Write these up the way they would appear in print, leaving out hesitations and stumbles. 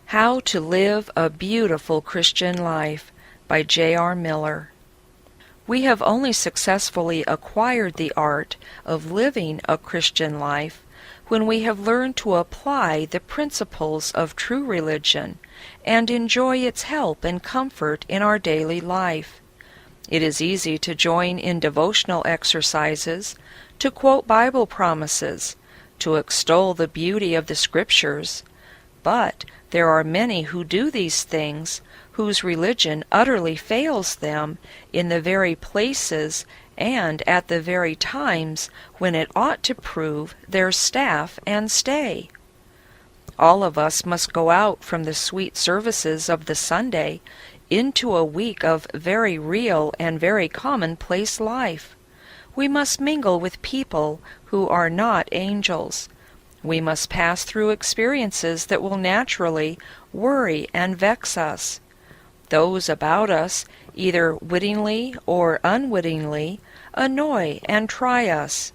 How to Live a Beautiful Christian Life by J.R. Miller. We have only successfully acquired the art of living a Christian life when we have learned to apply the principles of true religion and enjoy its help and comfort in our daily life. It is easy to join in devotional exercises, to quote Bible promises, to extol the beauty of the Scriptures, but there are many who do these things whose religion utterly fails them in the very places and at the very times when it ought to prove their staff and stay. All of us must go out from the sweet services of the Sunday into a week of very real and very commonplace life. We must mingle with people who are not angels. We must pass through experiences that will naturally worry and vex us. Those about us, either wittingly or unwittingly, annoy and try us.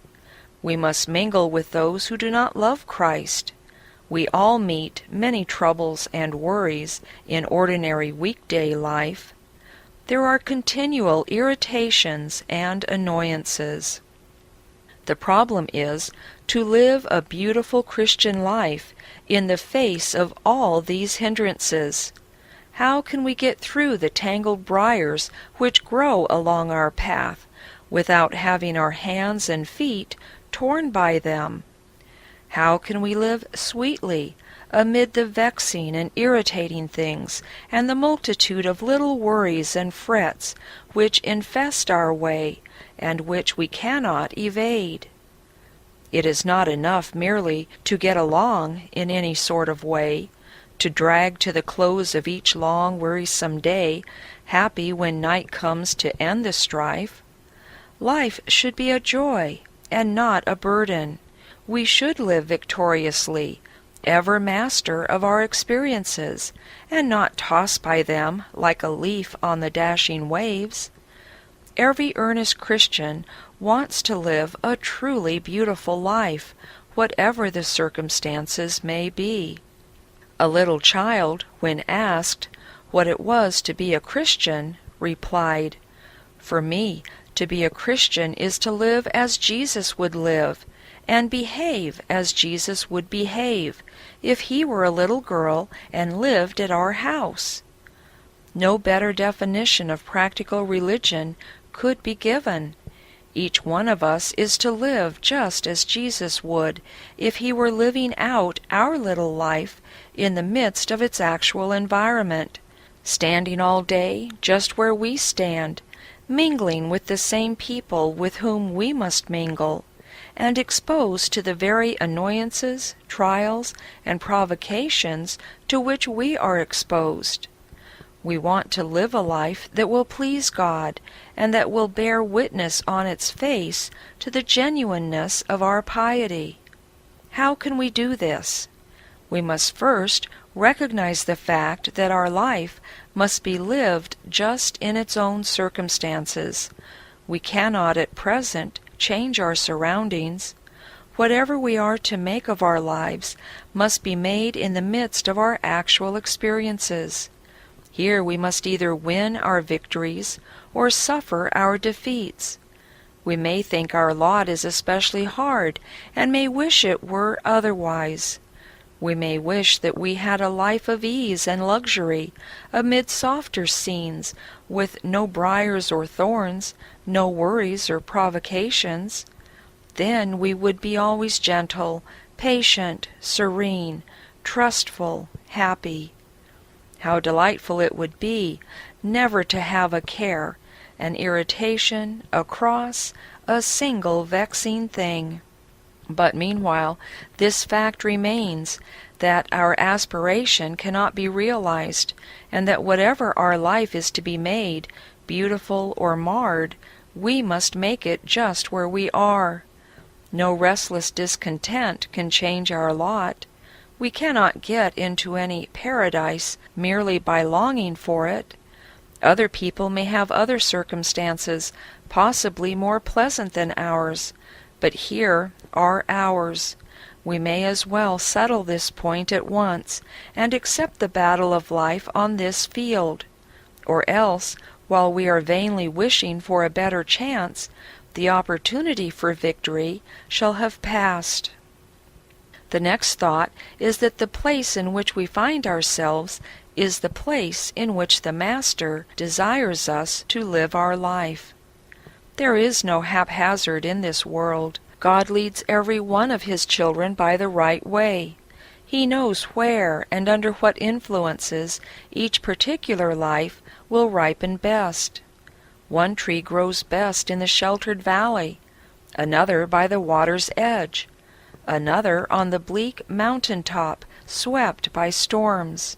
We must mingle with those who do not love Christ. We all meet many troubles and worries in ordinary weekday life. There are continual irritations and annoyances. The problem is to live a beautiful Christian life in the face of all these hindrances. How can we get through the tangled briars which grow along our path without having our hands and feet torn by them? How can we live sweetly amid the vexing and irritating things and the multitude of little worries and frets which infest our way and which we cannot evade? It is not enough merely to get along in any sort of way, to drag to the close of each long, wearisome day, happy when night comes to end the strife. Life should be a joy and not a burden. We should live victoriously, ever master of our experiences, and not tossed by them like a leaf on the dashing waves. Every earnest Christian wants to live a truly beautiful life, whatever the circumstances may be. A little child, when asked what it was to be a Christian, replied, "For me, to be a Christian is to live as Jesus would live, and behave as Jesus would behave if he were a little girl and lived at our house." No better definition of practical religion could be given. Each one of us is to live just as Jesus would if he were living out our little life in the midst of its actual environment, standing all day just where we stand, mingling with the same people with whom we must mingle, and exposed to the very annoyances, trials, and provocations to which we are exposed. We want to live a life that will please God and that will bear witness on its face to the genuineness of our piety. How can we do this? We must first recognize the fact that our life must be lived just in its own circumstances. We cannot at present change our surroundings. Whatever we are to make of our lives must be made in the midst of our actual experiences. Here we must either win our victories or suffer our defeats. We may think our lot is especially hard and may wish it were otherwise. We may wish that we had a life of ease and luxury amid softer scenes with no briars or thorns, no worries or provocations. Then we would be always gentle, patient, serene, trustful, happy. How delightful it would be never to have a care, an irritation, a cross, a single vexing thing. But meanwhile, this fact remains, that our aspiration cannot be realized, and that whatever our life is to be made, beautiful or marred, we must make it just where we are. No restless discontent can change our lot. We cannot get into any paradise merely by longing for it. Other people may have other circumstances, possibly more pleasant than ours, but here are ours. We may as well settle this point at once and accept the battle of life on this field, or else, while we are vainly wishing for a better chance, the opportunity for victory shall have passed. The next thought is that the place in which we find ourselves is the place in which the Master desires us to live our life. There is no haphazard in this world. God leads every one of His children by the right way. He knows where and under what influences each particular life will ripen best. One tree grows best in the sheltered valley, another by the water's edge, another on the bleak mountain top swept by storms.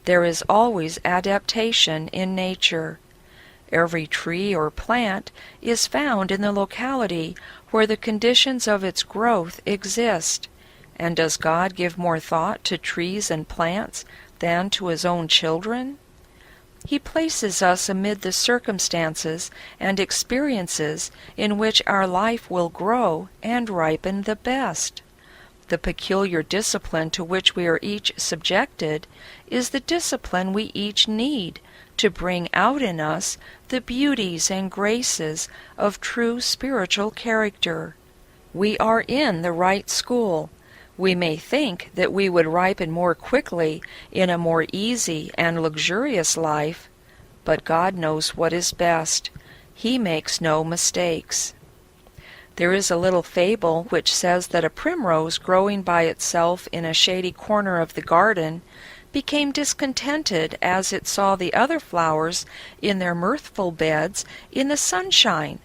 There is always adaptation in nature. Every tree or plant is found in the locality where the conditions of its growth exist. And does God give more thought to trees and plants than to His own children? He places us amid the circumstances and experiences in which our life will grow and ripen the best. The peculiar discipline to which we are each subjected is the discipline we each need to bring out in us the beauties and graces of true spiritual character. We are in the right school. We may think that we would ripen more quickly in a more easy and luxurious life, but God knows what is best. He makes no mistakes. There is a little fable which says that a primrose growing by itself in a shady corner of the garden became discontented as it saw the other flowers in their mirthful beds in the sunshine,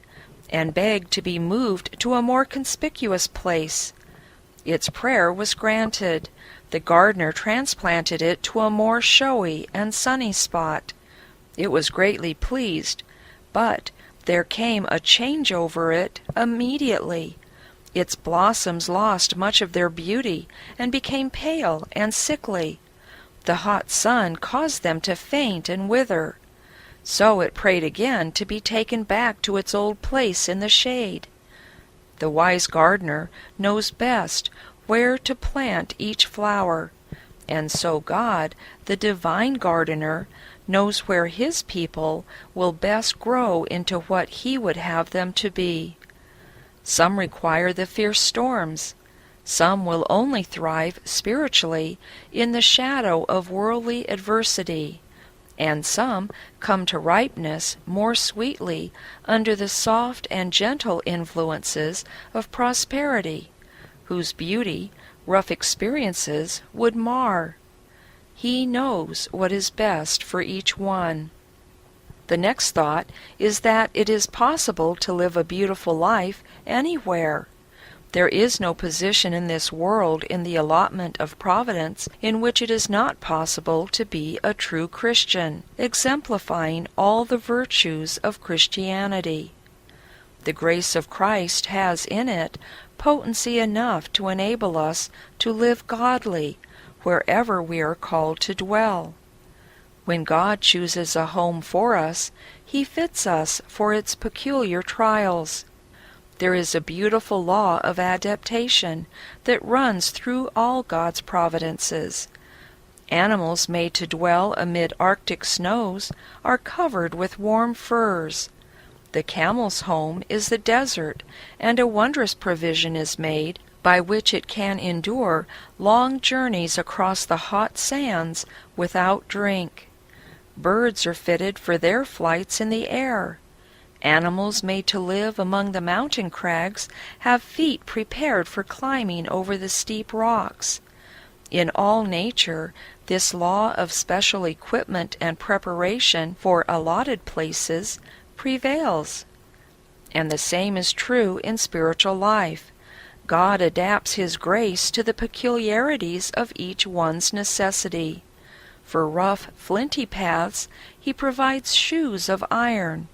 and begged to be moved to a more conspicuous place. Its prayer was granted. The gardener transplanted it to a more showy and sunny spot. It was greatly pleased, but there came a change over it immediately. Its blossoms lost much of their beauty and became pale and sickly. The hot sun caused them to faint and wither. So it prayed again to be taken back to its old place in the shade. The wise gardener knows best where to plant each flower, and so God, the divine gardener, knows where His people will best grow into what He would have them to be. Some require the fierce storms. Some will only thrive spiritually in the shadow of worldly adversity, and some come to ripeness more sweetly under the soft and gentle influences of prosperity, whose beauty rough experiences would mar. He knows what is best for each one. The next thought is that it is possible to live a beautiful life anywhere. There is no position in this world in the allotment of Providence in which it is not possible to be a true Christian, exemplifying all the virtues of Christianity. The grace of Christ has in it potency enough to enable us to live godly wherever we are called to dwell. When God chooses a home for us, He fits us for its peculiar trials. There is a beautiful law of adaptation that runs through all God's providences. Animals made to dwell amid Arctic snows are covered with warm furs. The camel's home is the desert, and a wondrous provision is made by which it can endure long journeys across the hot sands without drink. Birds are fitted for their flights in the air. Animals made to live among the mountain crags have feet prepared for climbing over the steep rocks. In all nature, this law of special equipment and preparation for allotted places prevails. And the same is true in spiritual life. God adapts His grace to the peculiarities of each one's necessity. For rough, flinty paths, He provides shoes of iron.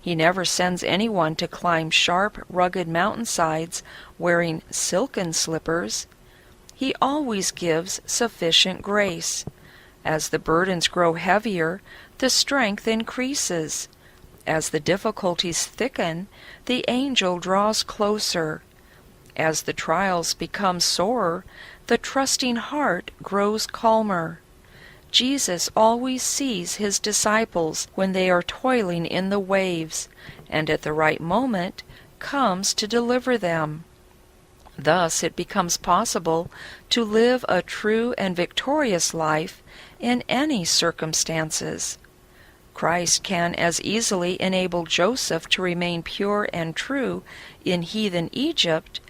He never sends anyone to climb sharp, rugged mountainsides wearing silken slippers. He always gives sufficient grace. As the burdens grow heavier, the strength increases. As the difficulties thicken, the angel draws closer. As the trials become sorer, the trusting heart grows calmer. Jesus always sees his disciples when they are toiling in the waves, and at the right moment comes to deliver them. Thus it becomes possible to live a true and victorious life in any circumstances. Christ can as easily enable Joseph to remain pure and true in heathen Egypt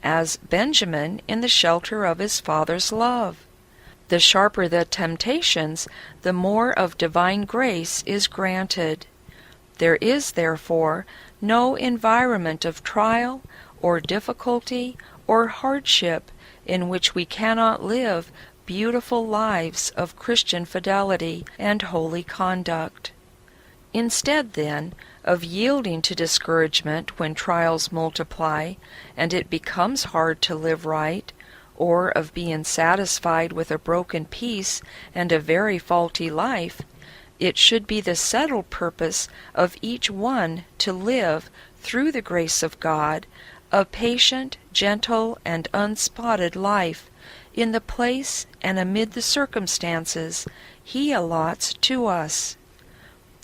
as Benjamin in the shelter of his father's love. The sharper the temptations, the more of divine grace is granted. There is, therefore, no environment of trial or difficulty or hardship in which we cannot live beautiful lives of Christian fidelity and holy conduct. Instead, then, of yielding to discouragement when trials multiply and it becomes hard to live right, or of being satisfied with a broken peace and a very faulty life, it should be the settled purpose of each one to live, through the grace of God, a patient, gentle, and unspotted life in the place and amid the circumstances He allots to us.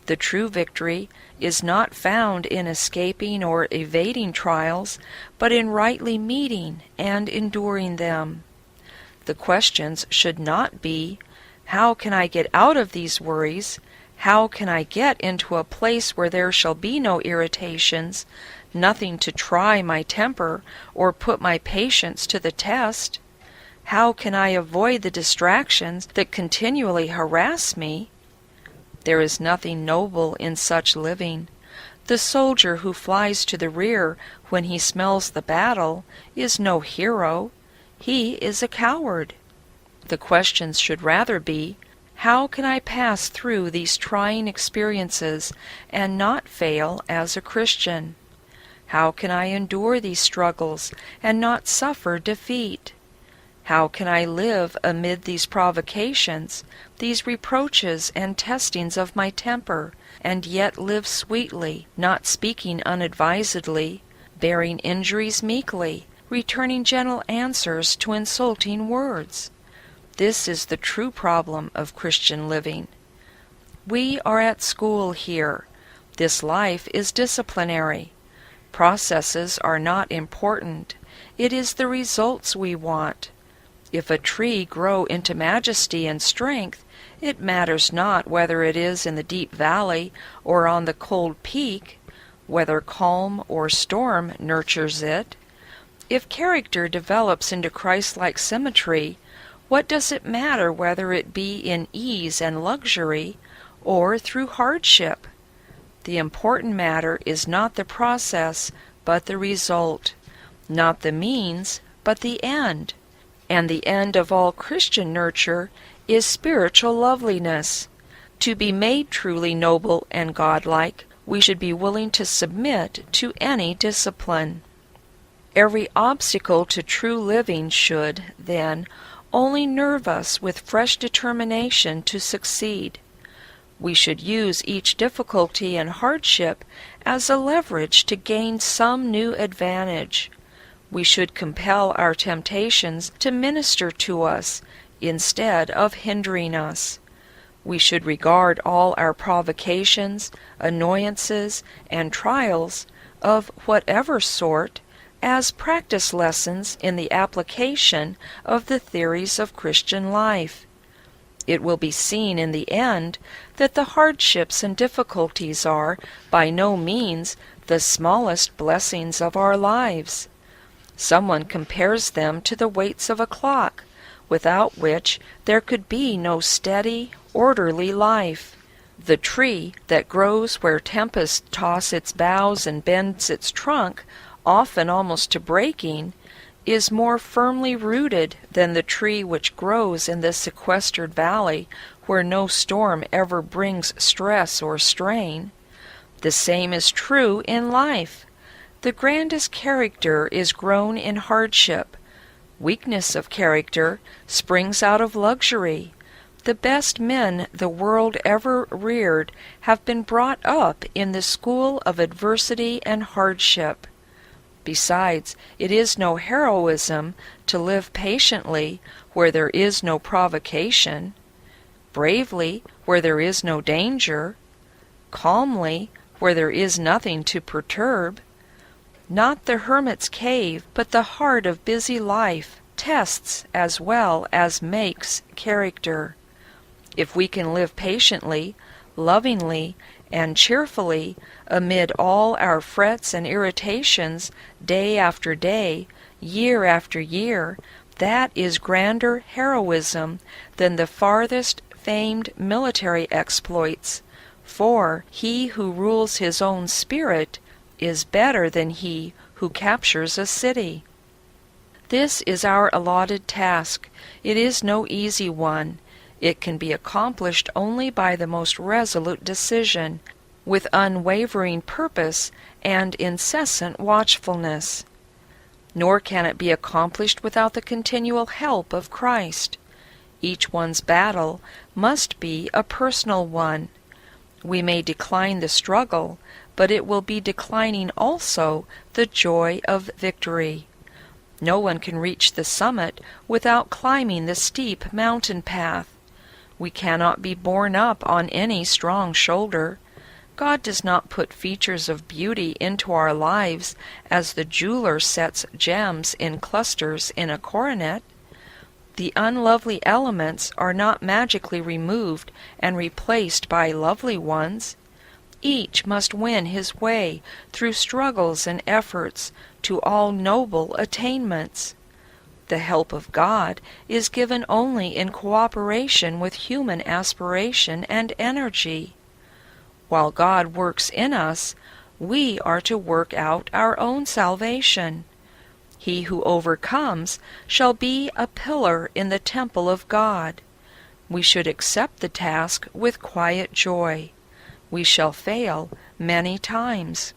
The true victory is not found in escaping or evading trials, but in rightly meeting and enduring them. The questions should not be, how can I get out of these worries? How can I get into a place where there shall be no irritations, nothing to try my temper or put my patience to the test? How can I avoid the distractions that continually harass me? There is nothing noble in such living. The soldier who flies to the rear when he smells the battle is no hero. He is a coward. The questions should rather be, how can I pass through these trying experiences and not fail as a Christian? How can I endure these struggles and not suffer defeat? How can I live amid these provocations, these reproaches and testings of my temper, and yet live sweetly, not speaking unadvisedly, bearing injuries meekly, returning gentle answers to insulting words? This is the true problem of Christian living. We are at school here. This life is disciplinary. Processes are not important. It is the results we want. If a tree grow into majesty and strength, it matters not whether it is in the deep valley or on the cold peak, whether calm or storm nurtures it. If character develops into Christ-like symmetry, what does it matter whether it be in ease and luxury or through hardship? The important matter is not the process, but the result, not the means, but the end. And the end of all Christian nurture is spiritual loveliness. To be made truly noble and godlike, we should be willing to submit to any discipline. Every obstacle to true living should, then, only nerve us with fresh determination to succeed. We should use each difficulty and hardship as a leverage to gain some new advantage. We should compel our temptations to minister to us instead of hindering us. We should regard all our provocations, annoyances, and trials of whatever sort as practice lessons in the application of the theories of Christian life. It will be seen in the end that the hardships and difficulties are by no means the smallest blessings of our lives. Someone compares them to the weights of a clock, without which there could be no steady, orderly life. The tree that grows where tempests toss its boughs and bends its trunk, often almost to breaking, is more firmly rooted than the tree which grows in the sequestered valley where no storm ever brings stress or strain. The same is true in life. The grandest character is grown in hardship. Weakness of character springs out of luxury. The best men the world ever reared have been brought up in the school of adversity and hardship. Besides, it is no heroism to live patiently where there is no provocation, bravely where there is no danger, calmly where there is nothing to perturb. Not the hermit's cave, but the heart of busy life tests as well as makes character. If we can live patiently, lovingly, and cheerfully amid all our frets and irritations day after day, year after year, that is grander heroism than the farthest famed military exploits, for he who rules his own spirit is better than he who captures a city. This is our allotted task. It is no easy one. It can be accomplished only by the most resolute decision, with unwavering purpose and incessant watchfulness. Nor can it be accomplished without the continual help of Christ. Each one's battle must be a personal one. We may decline the struggle, but it will be declining also the joy of victory. No one can reach the summit without climbing the steep mountain path. We cannot be borne up on any strong shoulder. God does not put features of beauty into our lives as the jeweler sets gems in clusters in a coronet. The unlovely elements are not magically removed and replaced by lovely ones. Each must win his way through struggles and efforts to all noble attainments. The help of God is given only in cooperation with human aspiration and energy. While God works in us, we are to work out our own salvation. He who overcomes shall be a pillar in the temple of God. We should accept the task with quiet joy. We shall fail many times.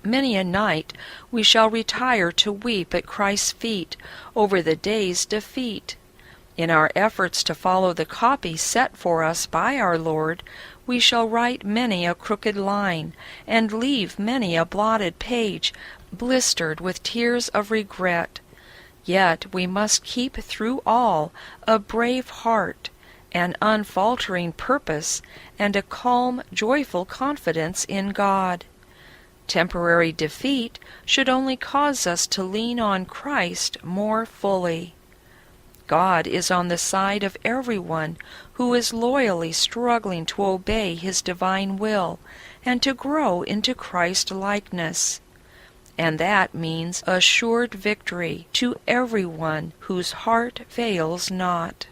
Many a night we shall retire to weep at Christ's feet over the day's defeat. In our efforts to follow the copy set for us by our Lord, we shall write many a crooked line, and leave many a blotted page blistered with tears of regret. Yet we must keep through all a brave heart, an unfaltering purpose, and a calm, joyful confidence in God. Temporary defeat should only cause us to lean on Christ more fully. God is on the side of everyone who is loyally struggling to obey His divine will and to grow into Christ-likeness. And that means assured victory to everyone whose heart fails not.